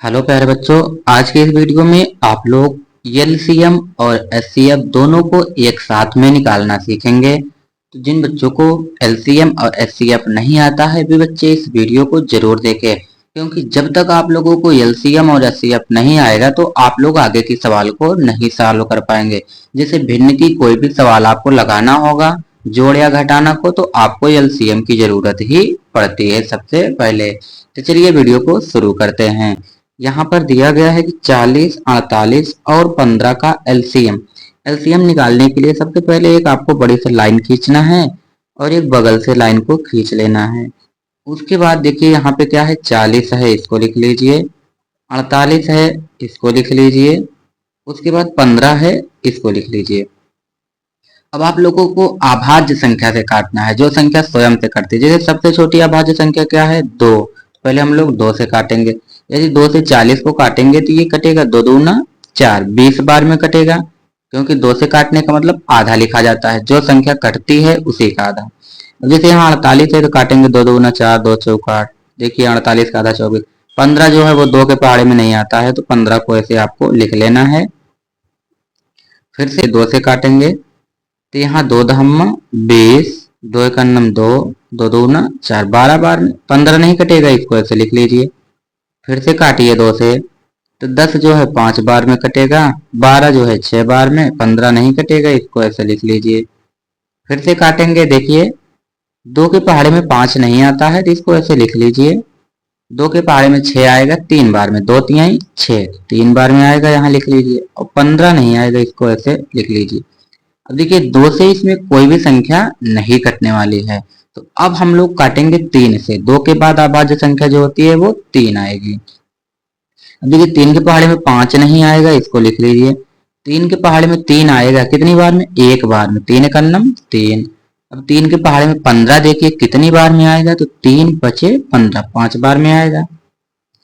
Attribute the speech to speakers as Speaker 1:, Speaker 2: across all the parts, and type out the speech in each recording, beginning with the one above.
Speaker 1: Hello प्यारे बच्चों, आज के इस वीडियो में आप लोग एलसीएम और एचसीएफ दोनों को एक साथ में निकालना सीखेंगे। तो जिन बच्चों को एलसीएम और एचसीएफ नहीं आता है वे बच्चे इस वीडियो को जरूर देखें, क्योंकि जब तक आप लोगों को एलसीएम और एचसीएफ नहीं आएगा तो आप लोग आगे की सवाल को नहीं सॉल्व कर पाएंगे। जैसे भिन्न की कोई भी सवाल आपको लगाना होगा, जोड़ या घटाना को, तो आपको एलसीएम की जरूरत ही पड़ती है सबसे पहले। तो चलिए वीडियो को शुरू करते हैं। यहाँ पर दिया गया है कि 40, 48 और 15 का एलसीएम। एलसीएम निकालने के लिए सबसे पहले एक आपको बड़ी सी लाइन खींचना है और एक बगल से लाइन को खींच लेना है। उसके बाद देखिए यहाँ पे क्या है, 40 है इसको लिख लीजिए, 48 है इसको लिख लीजिए, उसके बाद 15 है इसको लिख लीजिए। अब आप लोगों को अभाज्य संख्या से काटना है, जो संख्या स्वयं से कटती है। जैसे सबसे छोटी अभाज्य संख्या क्या है, 2। पहले हम लोग 2 से काटेंगे। यदि 2 से 40 को काटेंगे तो ये कटेगा 2 दूना 4, 20 बार में कटेगा, क्योंकि 2 से काटने का मतलब आधा लिखा जाता है, जो संख्या कटती है उसी का आधा। जैसे यहाँ 48 है तो काटेंगे 2 दूना 4, 2 चौका 8। देखिए 48 का आधा 24। 15 जो है वो 2 के पहाड़े में नहीं आता है, तो 15 को ऐसे आपको लिख लेना है। फिर से 2 से काटेंगे तो यहाँ 2 दहम्मा 20, 2 एकन्नम 2, 2 दूना 4, 12 बार में 15 नहीं कटेगा, इसको ऐसे लिख लीजिए। फिर से काटिए 2 से तो 10 जो है 5 बार में कटेगा, 12 जो है 6 बार में, 15 नहीं कटेगा, इसको ऐसे लिख लीजिए। फिर से काटेंगे, देखिए 2 के पहाड़े में 5 नहीं आता है तो इसको ऐसे लिख लीजिए। 2 के पहाड़े में 6 आएगा 3 बार में, 2 तिहाई 6, 3 बार में आएगा, यहाँ लिख लीजिए। और 15 नहीं आएगा, इसको ऐसे लिख लीजिए। अब देखिए 2 से इसमें कोई भी संख्या नहीं कटने वाली है, तो अब हम लोग काटेंगे 3 से। 2 के बाद अभाज्य संख्या जो होती है वो 3 आएगी। अब देखिए 3 के पहाड़े में 5 नहीं आएगा, इसको लिख लीजिए। 3 के पहाड़े में 3 आएगा, कितनी बार में, एक बार में, 3 एकन्नम 3। अब 3 के पहाड़े में 15 देखिए कितनी बार में आएगा, तो 3 बचे 15, 5 बार में आएगा।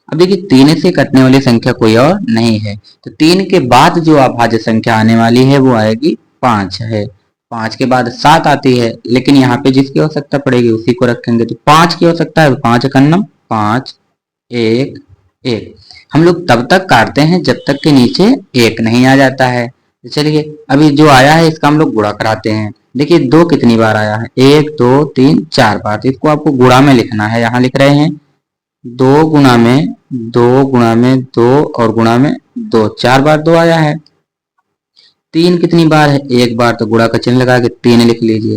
Speaker 1: अब देखिए 3 से कटने वाली संख्या कोई और नहीं है, तो 3 के बाद जो अभाज्य संख्या आने वाली है वो आएगी 5 है। 5 के बाद 7 आती है, लेकिन यहाँ पे जिसकी आवश्यकता पड़ेगी उसी को रखेंगे, तो 5 की आवश्यकता है, 5 एकन्नम 5, 1, 1। हम लोग तब तक काटते हैं जब तक के नीचे 1 नहीं आ जाता है। तो चलिए अभी जो आया है इसका हम लोग गुणा कराते हैं। देखिए 2 कितनी बार आया है, 1, 2, 3, 4 बार, तो इसको आपको गुणा में लिखना है। यहाँ लिख रहे हैं 2 गुणा में 2 गुणा में 2 और गुणा में 2, 4 बार 2 आया है। 3 कितनी बार है, एक बार, तो गुणा का चिन्ह लगा के 3 लिख लीजिए।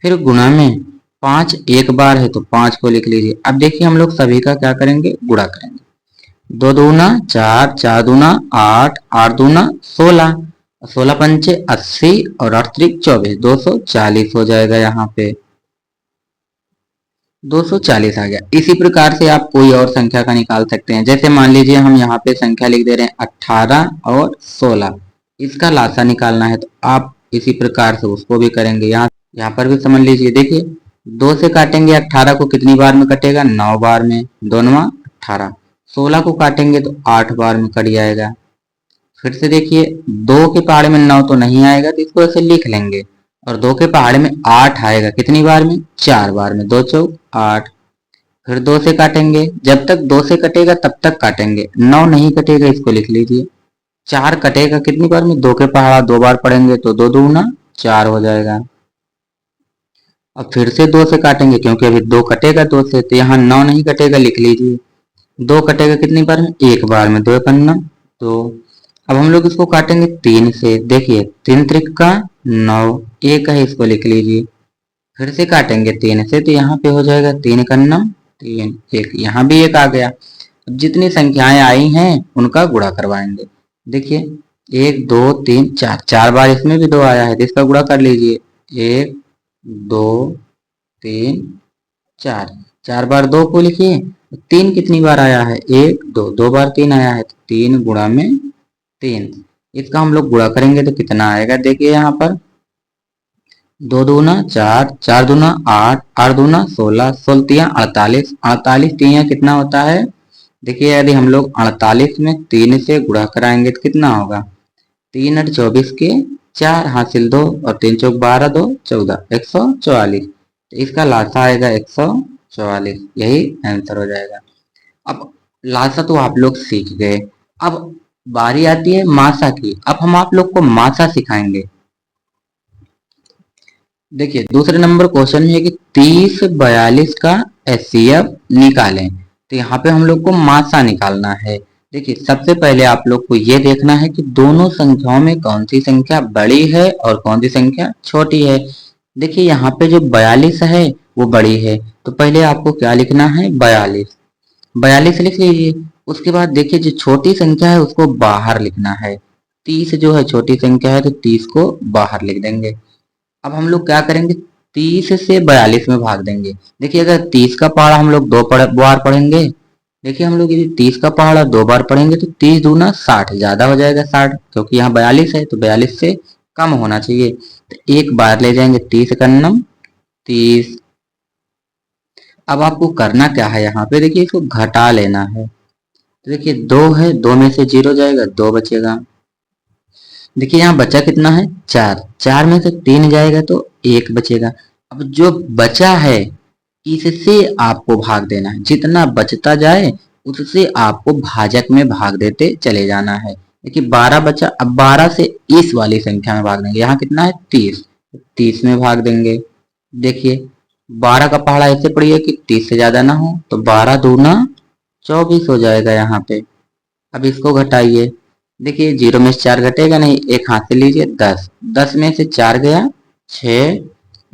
Speaker 1: फिर गुणा में 5 एक बार है तो 5 को लिख लीजिए। अब देखिए हम लोग सभी का क्या करेंगे, गुणा करेंगे। 2 दूना 4, 4 दूना 8, 8 दूना 16, 16 पंचे 80 और 8 त्रिक 24, 240 हो जाएगा। यहाँ पे 240 आ गया। इसी प्रकार से आप कोई और संख्या का निकाल सकते हैं। जैसे मान लीजिए हम यहाँ पे संख्या लिख दे रहे हैं 18 और 16, इसका लासा निकालना है, तो आप इसी प्रकार से उसको भी करेंगे। यहाँ पर भी समझ लीजिए। देखिए 2 से काटेंगे 18 को, कितनी बार में कटेगा, 9 बार में, 2 9 18। 16 को काटेंगे तो 8 बार में कट जाएगा। फिर से देखिए 2 के पहाड़े में 9 तो नहीं आएगा, तो इसको ऐसे लिख लेंगे। और 2 के पहाड़े में 8 आएगा, कितनी बार में, 4 बार में, 2 चौक 8। फिर 2 से काटेंगे, जब तक 2 से कटेगा तब तक काटेंगे, 9 नहीं कटेगा, इसको लिख लीजिए। 4 कटेगा कितनी बार में, 2 के पहाड़ा 2 बार पड़ेंगे, तो 2 दूना 4 हो जाएगा। अब फिर से 2 से काटेंगे, क्योंकि अभी 2 कटेगा 2 से, तो यहाँ 9 नहीं कटेगा, लिख लीजिए। 2 कटेगा कितनी बार में, एक बार में, 2 पन्ना 2। अब हम लोग इसको काटेंगे 3 से। देखिए 3 त्रिक का 9, एक है, इसको लिख लीजिए। फिर से काटेंगे 3 से, तो यहाँ पे हो जाएगा 3 एकन्नम 3, 1, यहाँ भी 1 आ गया। अब जितनी संख्याएं आई हैं उनका गुणा करवाएंगे। देखिए 1 2 3 4, 4 बार इसमें भी 2 आया है, तो इसका गुणा कर लीजिए। 1 2 3 4, 4 बार 2 को लिखिए। 3 कितनी बार आया है, 1 2, 2 बार 3 आया है, तो 3 गुणा में 3। इसका हम लोग गुणा करेंगे तो कितना आएगा, देखिए यहाँ पर 2 दूना 4, 4 दूना 8, 8 दूना 16, 16 तिया 48, 48 तिया कितना होता है। देखिए यदि हम लोग 48 में 3 से गुणा कराएंगे तो कितना होगा, 3 8 24 के 4 हासिल 2 और 3 चौक 12, 2 14, 144। तो इसका लासा आएगा 144, यही आंसर हो जाएगा। अब लालसा तो आप लोग सीख गए। अब बारी आती है मासा की। अब हम आप लोग को मासा सिखाएंगे। देखिए दूसरे नंबर क्वेश्चन में है कि 3042 का एचसीएफ निकालें। तो यहाँ पे हम लोग को मासा निकालना है। देखिए सबसे पहले आप लोग को ये देखना है कि दोनों संख्याओं में कौन सी संख्या बड़ी है और कौन सी संख्या छोटी है। देखिए यहाँ पे जो 42 है वो बड़ी है, तो पहले आपको क्या लिखना है, 42। 42 लिख लीजिए। उसके बाद देखिए जो छोटी संख्या है उसको बाहर लिखना है। 30 जो है छोटी संख्या है, तो 30 को बाहर लिख देंगे। अब हम लोग क्या करेंगे, 30 से 42 में भाग देंगे। देखिए अगर 30 का पहाड़ा हम लोग बार पढ़ेंगे, देखिए हम लोग यदि 30 का पहाड़ा 2 बार पढ़ेंगे तो 30 दूना 60, ज्यादा हो जाएगा 60, क्योंकि यहाँ 42 है तो 42 से कम होना चाहिए। तो एक बार ले जाएंगे 30 का नम 30। अब आपको करना क्या है, यहाँ पे देखिए इसको घटा लेना है। तो देखिए 2 है, 2 में से 0 जाएगा, 2 बचेगा। देखिए यहाँ बचा कितना है, 4। 4 में से 3 जाएगा तो 1 बचेगा। अब जो बचा है इससे आपको भाग देना है। जितना बचता जाए उससे आपको भाजक में भाग देते चले जाना है। देखिए 12 बचा, अब 12 से इस वाली संख्या में भाग देंगे। यहाँ कितना है, 30। 30 में भाग देंगे। देखिए 12 का पहाड़ा ऐसे पढ़िए कि 30 से ज्यादा ना हो, तो 12 दूना 24 हो जाएगा यहाँ पे। अब इसको घटाइए। देखिए 0 में से 4 घटेगा नहीं, एक हाथ से लीजिए, 10। 10 में से 4 गया 6।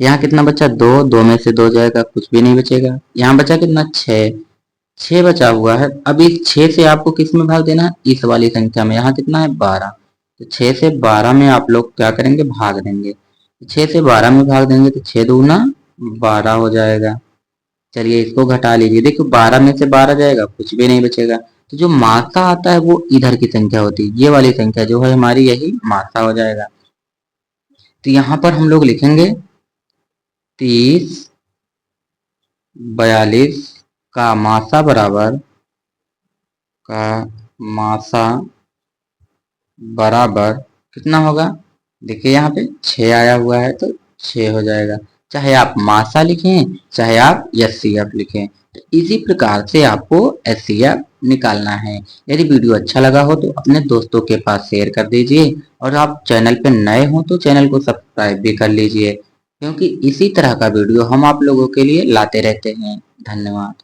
Speaker 1: यहाँ कितना बचा, 2। 2 में से 2 जाएगा, कुछ भी नहीं बचेगा। यहाँ बचा कितना, 6। 6 बचा हुआ है। अब इस 6 से आपको किस में भाग देना है, इस वाली संख्या में। यहाँ कितना है, 12। तो 6 से 12 में आप लोग क्या करेंगे, भाग देंगे। 6 से 12 में भाग देंगे तो 6 दूना 12 हो जाएगा। चलिए इसको घटा लीजिए। देखो 12 में से 12 जाएगा, कुछ भी नहीं बचेगा। तो जो मासा आता है वो इधर की संख्या होती है, ये वाली संख्या जो है हमारी, यही मासा हो जाएगा। तो यहाँ पर हम लोग लिखेंगे 3042 का मासा बराबर, का मासा बराबर कितना होगा। देखिए यहाँ पे 6 आया हुआ है तो 6 हो जाएगा। चाहे आप मासा लिखें चाहे आप एचसीएफ लिखें, तो इसी प्रकार से आपको एचसीएफ निकालना है। यदि वीडियो अच्छा लगा हो तो अपने दोस्तों के पास शेयर कर दीजिए, और आप चैनल पे नए हो तो चैनल को सब्सक्राइब भी कर लीजिए, क्योंकि इसी तरह का वीडियो हम आप लोगों के लिए लाते रहते हैं। धन्यवाद।